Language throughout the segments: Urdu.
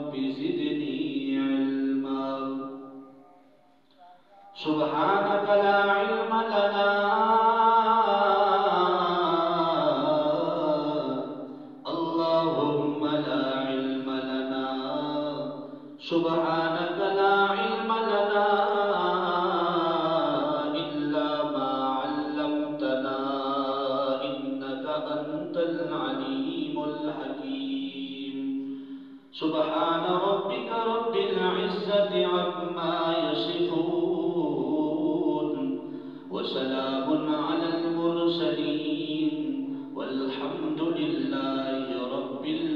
زدني علما سبحانك لا علم لنا اللهم لا علم لنا سبحانك لا علم لنا إلا ما علمتنا إنك أنت العليم الحكيم سبحان ربك رب العزة عما يصفون وسلام على المرسلين والحمد لله رب العالمين.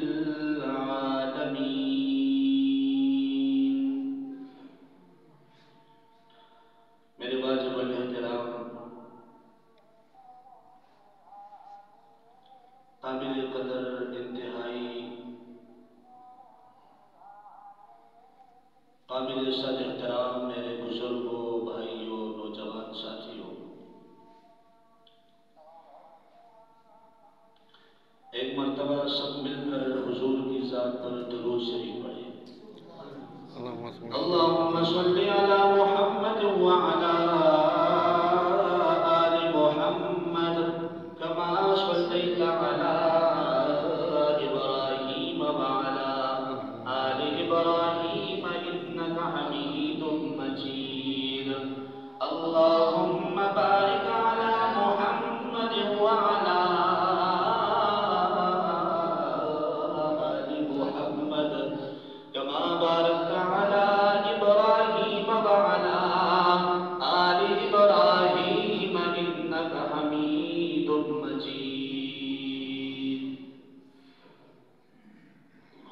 میرے واجب الاحترام قابل قدر انتہائی قابل صد احترام میرے بزرگوں بھائیوں نوجوان ساتھیوں، ایک مرتبہ سب مل کر حضور کی ذات پر درود شریف پڑھیں۔ اللہم صلی علی محمد وعلی آل محمد کما صلیت علی ابراہیم وعلی آل ابراہیم انک حمید مجید۔ اللہم بارک علی محمد وعلی باركت على إبراهيم وعلى آل إبراهيم إنك حميد مجيد۔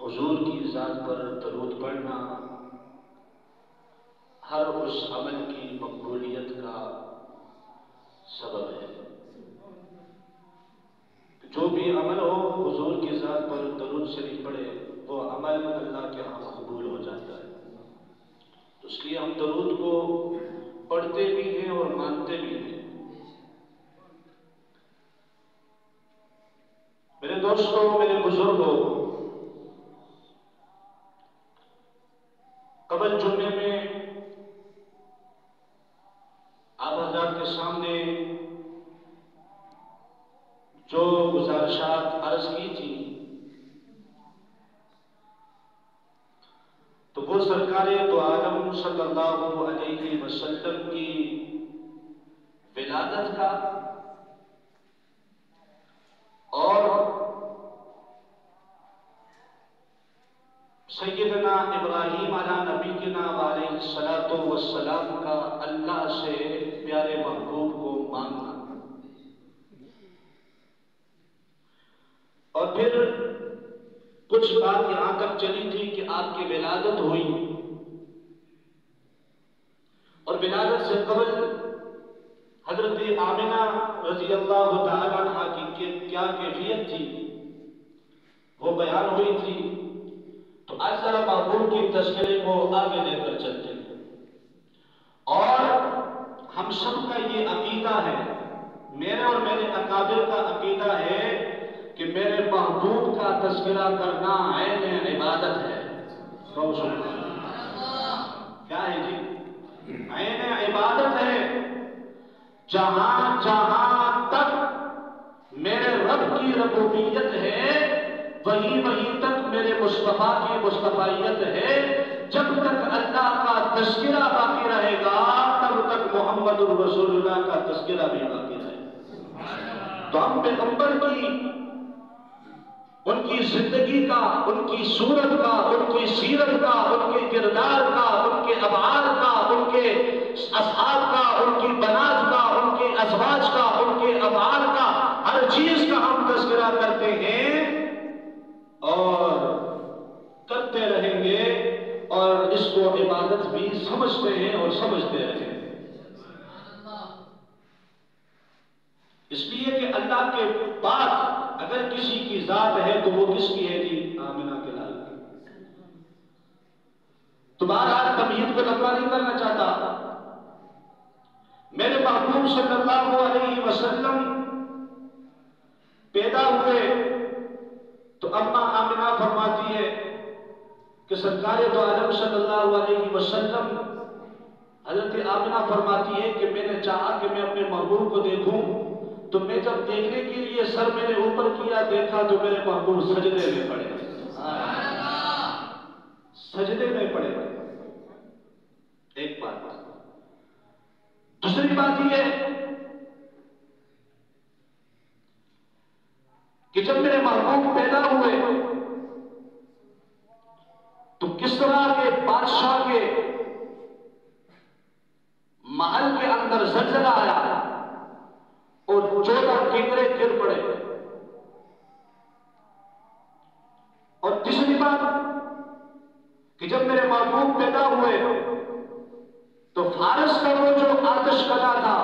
حضور کی ذات پر درود پڑھنا ہر اس عمل کی مقبولیت کا سبب ہے۔ جو بھی عمل ہو حضور کی ذات پر درود شریف پڑھے وہ عمل اللہ کے ہاں مقبول ہو جاتا ہے۔ تو اس لیے ہم درود کو پڑھتے بھی ہیں اور مانتے بھی ہیں۔ میرے دوستوں، میرے بزرگوں، قبل جمعے میں آپ حضرات کے سامنے جو گزارشات عرض کی تھی تو وہ سرکار دو عالم صلی اللہ علیہ وسلم کی ولادت کا اور سیدنا ابراہیم علی نبینا علیہ الصلوۃ والسلام کا اللہ سے پیارے محبوب کو مانگنا، اور پھر کچھ بات یہاں تک چلی تھی کہ آپ کی ولادت ہوئی اور ولادت سے قبل حضرت آمنہ رضی اللہ تعالیٰ عنہ کی کیا کیفیت تھی وہ بیان ہوئی تھی۔ تو آج ذرا محبوب کی تذکرے کو آگے لے کر چلتے ہیں، اور ہم سب کا یہ عقیدہ ہے، میرے اور میرے اکابر کا عقیدہ ہے کہ میرے محبوب کا تذکرہ کرنا عین عبادت ہے۔ کیا ہے جی؟ عین عبادت ہے۔ جہاں جہاں تک میرے رب کی ربوبیت ہے وہیں تک میرے مصطفیٰ کی مصطفیت ہے۔ جب تک اللہ کا تذکرہ باقی رہے گا تب تک محمد رسول اللہ کا تذکرہ بھی باقی رہے گا۔ تو ہم پیغمبر کی ان کی زندگی کا، ان کی صورت کا، ان کی سیرت کا، ان کے کردار کا، ان کے افعال کا، ان کے اصحاب کا، ان کی بنات کا، ان کے ازواج کا، ان کے افعال کا، ہر چیز کا ہم تذکرہ کرتے ہیں اور کرتے رہیں گے، اور اس کو عبادت بھی سمجھتے ہیں اور سمجھتے رہیں گے۔ اس لیے کہ اللہ کے بعد اگر کسی کی ذات ہے تو وہ کس کی ہے جی؟ آمنہ کے لال کی۔ تمہارا تمہید کو لمبا نہیں کرنا چاہتا، میرے محبوب صلی اللہ علیہ وسلم پیدا ہوئے تو اماں آمنہ فرماتی ہے کہ سرکار دو عالم صلی اللہ علیہ وسلم حضرت آمنہ فرماتی ہے کہ میں نے چاہا کہ میں اپنے محبوب کو دیکھوں، تو میں جب دیکھنے کے لیے سر میں نے اوپر کیا، دیکھا تو میرے محبوب سجدے میں پڑے، سجدے میں پڑے۔ ایک بات۔ دوسری بات یہ ہے کہ جب میرے محبوب پیدا ہوئے تو کس طرح کے بادشاہ کے محل کے اندر زلزلہ آیا اور 14 کنکرے گر پڑے۔ اور تیسری بات کہ جب میرے محبوب پیدا ہوئے تو فارس کا وہ جو آتش کلا تھا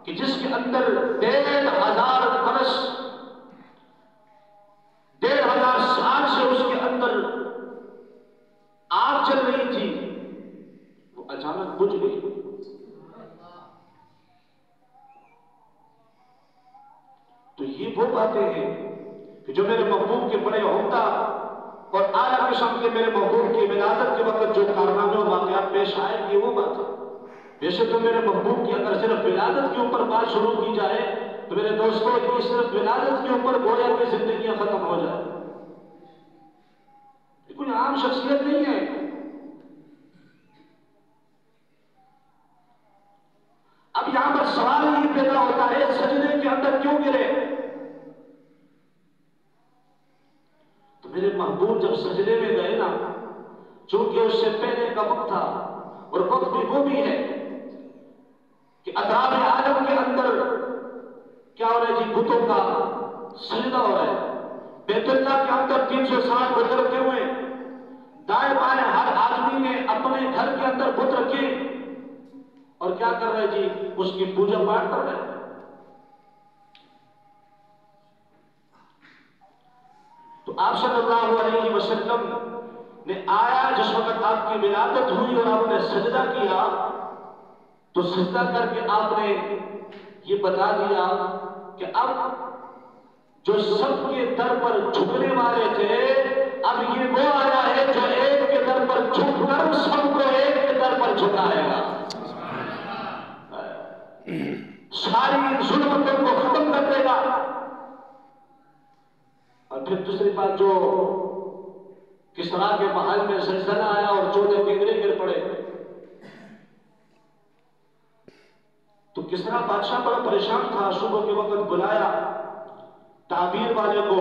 کہ جس کے اندر 1500 برس 1500 سال سے اس کے اندر آگ چل رہی تھی، وہ اچانک بجھ گئی۔ تو یہ وہ باتیں ہیں کہ جو میرے محبوب کے بڑے عمدہ اور اعلیٰ قسم کے میرے محبوب کی ولادت کے وقت جو کارنامے اور واقعات پیش آئے، یہ وہ بات ہے۔ ویسے تو میرے محبوب کی اگر صرف ولادت کے اوپر بات شروع کی جائے تو میرے دوستوں یہ صرف ولادت کے اوپر گویا کی زندگیاں ختم ہو جائیں۔ یہ کوئی عام شخصیت نہیں ہے۔ اب یہاں پر سوال یہ پیدا ہوتا ہے سجدے کے اندر کیوں گرے؟ تو میرے محبوب جب سجدے میں گئے نا، چونکہ اس سے پہلے کا وقت تھا اور وقت بھی وہ بھی ہے کہ اطراف عالم کے اندر کیا ہو رہا ہے جی، بتوں کا سجدہ ہو رہا ہے۔ بیت اللہ کے اندر 360 بت رکھے ہوئے، دائیں بائیں ہر آدمی نے اپنے گھر کے اندر بت رکھے اور کیا کر رہے جی، اس کی پوجا پاٹ کر رہے۔ تو آپ صلی اللہ علیہ وسلم نے آیا جس وقت آپ کی ولادت ہوئی اور آپ نے سجدہ کیا تو سجدہ کر کے آپ نے یہ بتا دیا کہ اب جو سب کے در پر جھکنے والے تھے، اب یہ وہ آیا ہے جو ایک کے در پر جھک کر سب کو ایک کے در پر جھکائے گا، ساری ظلمتوں کو ختم کر دے گا۔ اور پھر دوسری بات، جو کسریٰ کے محل میں زلزلہ آیا اور 14 کنکرے گر پڑے تو کسریٰ بادشاہ بڑا پریشان تھا۔ صبح کے وقت بلایا تعبیر والے کو،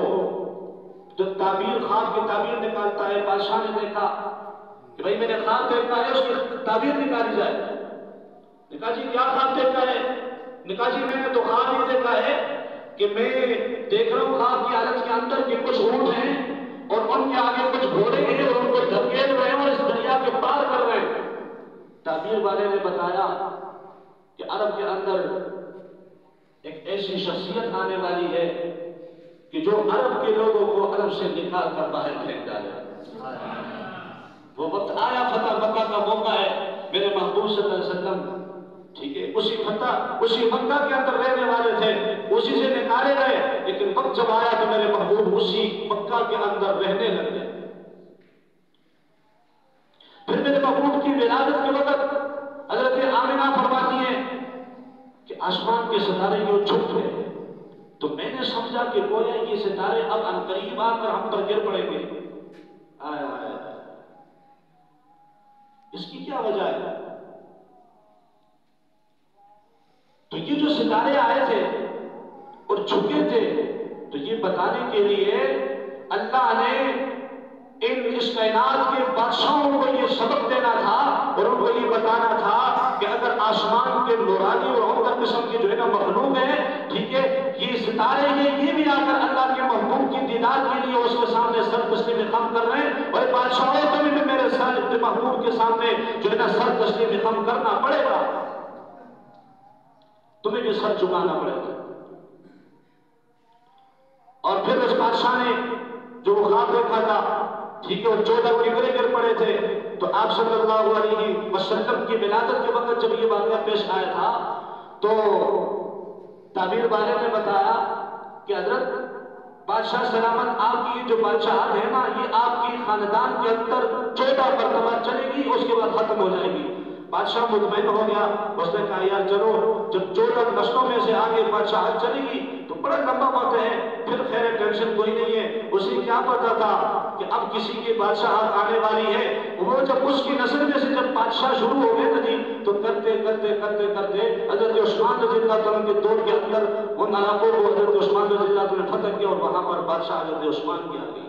جب تعبیر خواب کی تعبیر نکالتا ہے، بادشاہ نے دیکھا کہ بھائی میں نے خواب دیکھا ہے، اس کی تعبیر نکالی جائے۔ نے کہا جی کیا خواب دیکھا ہے؟ نے کہا جی میں نے تو خواب یہ دیکھا ہے کہ میں دیکھ رہا ہوں خواب کی حالت کے اندر کہ کچھ اونٹ ہیں اور ان کے آگے کچھ گھوڑے ہیں اور ان کو دھکیل رہے ہیں اور اس دریا کے پار کر رہے ہیں۔ تعبیر والے نے بتایا کہ عرب کے اندر ایک ایسی شخصیت آنے والی ہے کہ جو عرب کے لوگوں کو عرب سے نکال کر باہر پھینک ڈالے۔ وہ وقت آیا، فتح مکہ کا موقع ہے، میرے محبوب صلی اللہ علیہ وسلم ٹھیک ہے اسی مکہ کے اندر رہنے والے تھے، اسی سے نکالے گئے، لیکن وقت جب آیا تو میرے محبوب اسی مکہ کے اندر رہنے لگے۔ پھر میرے محبوب کی ولادت کے وقت حضرت آمنہ فرماتی ہیں کہ آسمان کے ستارے یوں جھک گئے تو میں نے سمجھا کہ گویا یہ ستارے اب عنقریب آ کر ہم پر گر پڑیں گے۔ اس کی کیا وجہ ہے؟ تو یہ جو ستارے آئے تھے اور جھکے تھے تو یہ بتانے کے لیے اللہ نے اس کائنات کے بادشاہوں کو یہ سبق دینا تھا اور ان کو یہ بتانا تھا کہ اگر آسمان کے نورانی اور عمدہ قسم کی جو ہے نا مخلوق ہے، ٹھیک ہے، یہ ستارے یہ بھی آ کر اللہ کے محبوب کی دیدار کے لیے اس کے سامنے سر تسلیم خم کر رہے ہیں، اور بادشاہوں کو بھی میرے سر محبوب کے سامنے جو ہے نا سر تسلیم خم کرنا پڑے گا، تمہیں بھی سر جھکانا پڑے گا۔ اور پھر اس بادشاہ نے جو وہ خواب دیکھا تھا، ٹھیک ہے، 14 کنکرے گر پڑے تھے، تو آپ صلی اللہ علیہ وسلم کی ولادت کے وقت جب یہ واقعہ پیش آیا تھا تو تعبیر والے نے بتایا کہ حضرت بادشاہ سلامت آپ کی جو بادشاہت ہے نا یہ آپ کی خاندان کے اندر 14 مرتبہ چلے گی، اس کے بعد ختم ہو جائے گی۔ بادشاہ مطمئن ہو گیا، اس نے کہا یار چلو جب 14 نسلوں میں سے آگے بادشاہت چلے گی تو بڑا لمبا وقت ہے، پھر خیر ٹینشن کوئی نہیں ہے۔ اسے کیا پتا تھا کہ اب کسی کی بادشاہت آنے والی ہے۔ وہ جب اس کی نسل میں سے جب بادشاہ شروع ہو گئے نا جی تو کرتے کرتے کرتے کرتے حضرت عثمان رضی اللہ عنہ کے دور کے اندر ان علاقوں کو حضرت عثمان رضی اللہ عنہ نے فتح کیا اور وہاں پر بادشاہ حضرت عثمان کی آ گئی۔